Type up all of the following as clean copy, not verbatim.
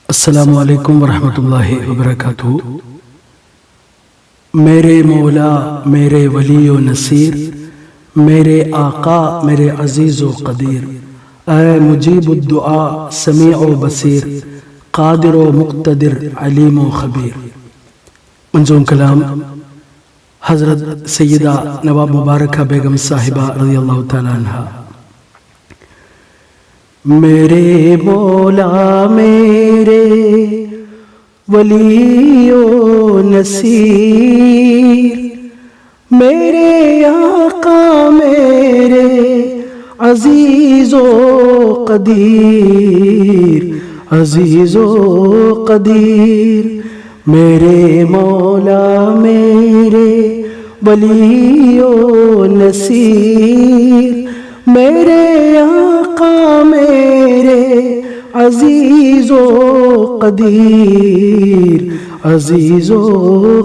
السلام علیکم ورحمۃ اللہ وبرکاتہ۔ میرے مولا، میرے ولی و نصیر، میرے آقا، میرے عزیز و قدیر، اے مجیب الدعا، سمیع و بصیر، قادر و مقتدر، علیم و خبیر۔ منظوم کلام حضرت سیدہ نواب مبارکہ بیگم صاحبہ رضی اللہ تعالیٰ عنہ۔ میرے مولا، میرے ولی و نصیر، میرے آقا، میرے عزیز و قدیر، عزیز و قدیر، میرے مولا، میرے ولی و نصیر، میرے آقا، میرے عزیز و قدیر، عزیز و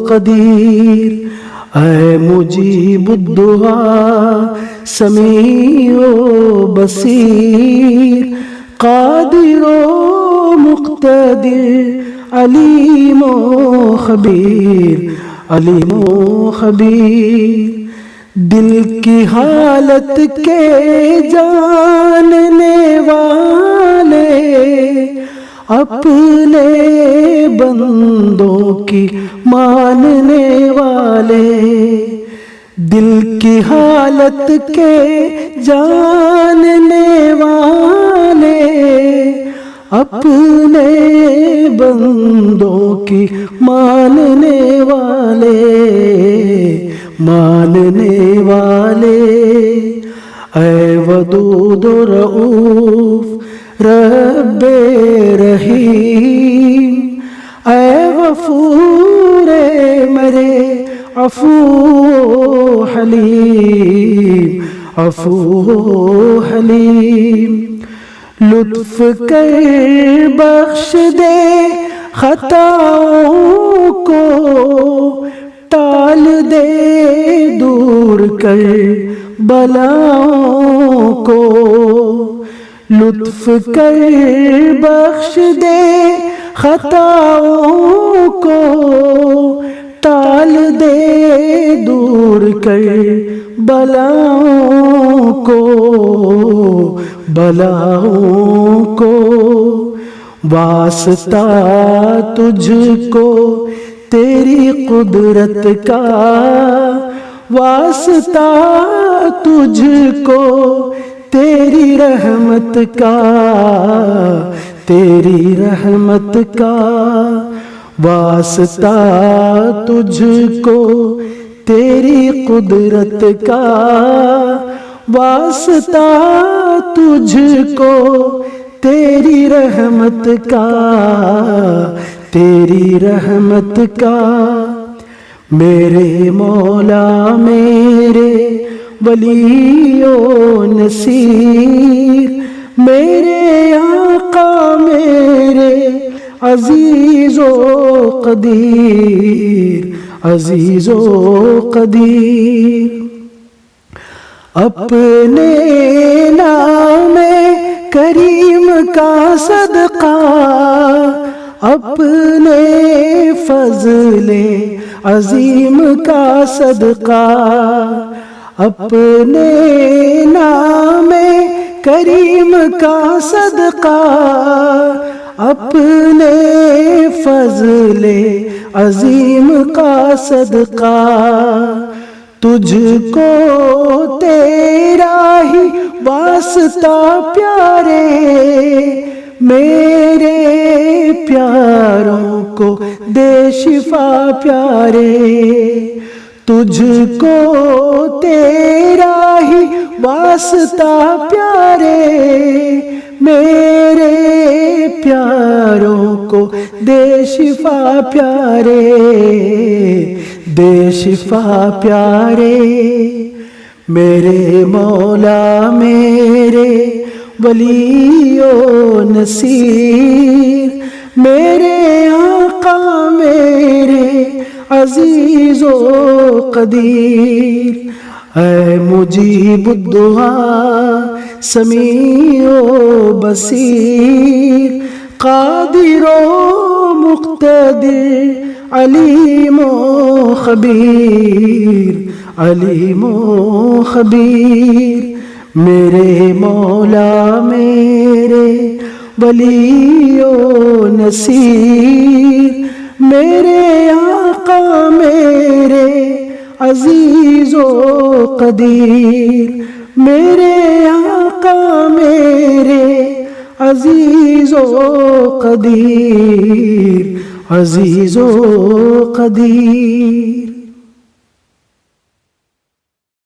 قدیر، اے مجیب الدعا، سمیع و بصیر، قادر و مقتدر، علیم و خبیر، علیم و خبیر۔ دل کی حالت کے جاننے والے، اپنے بندوں کی ماننے والے، دل کی حالت کے جاننے والے، اپنے بندوں کی ماننے والے، ماننے والے، اے ودود و رؤوف رب رحیم، اے غفور مرے عفو حلیم، عفو حلیم، لطف کر بخش دے خطاؤں کو، ٹال دے دور کر بلاؤں کو، لطف کر بخش دے خطاؤں کو، ٹال دے دور کر بلاؤں کو، بلاؤں کو۔ واسطہ تجھ کو تیری قدرت کا، واسطہ تجھ کو تیری رحمت کا، تیری رحمت کا، واسطہ تجھ کو تیری قدرت کا، واسطہ تجھ کو تیری رحمت کا، تیری رحمت کا۔ میرے مولا، میرے ولی و نصیر، میرے آقا، میرے عزیز و قدیر، عزیز و قدیر، اپنے نام کریم کا صدقہ، اپنے فضل عظیم کا صدقہ، اپنے نام کریم کا صدقہ، اپنے فضل عظیم کا صدقہ، تجھ کو تیرا ہی واسطہ پیارے، میرے پیاروں کو دے شفا پیارے، تجھ کو تیرا ہی واسطہ پیارے، میرے پیاروں کو دے شفا پیارے، دے شفا پیارے، میرے مولا، میرے ولی و نصیر، میرے آقا، میرے عزیز و قدیر، اے مجیب الدعا، سمیع و بصیر، قادر قادر و مقتدر علیم و خبیر، علیم و خبیر، میرے مولا میرے ولی و نصیر، میرے آقا میرے عزیز و قدیر، میرے آقا میرے عزیز و قدیر، عزیز و قدیر۔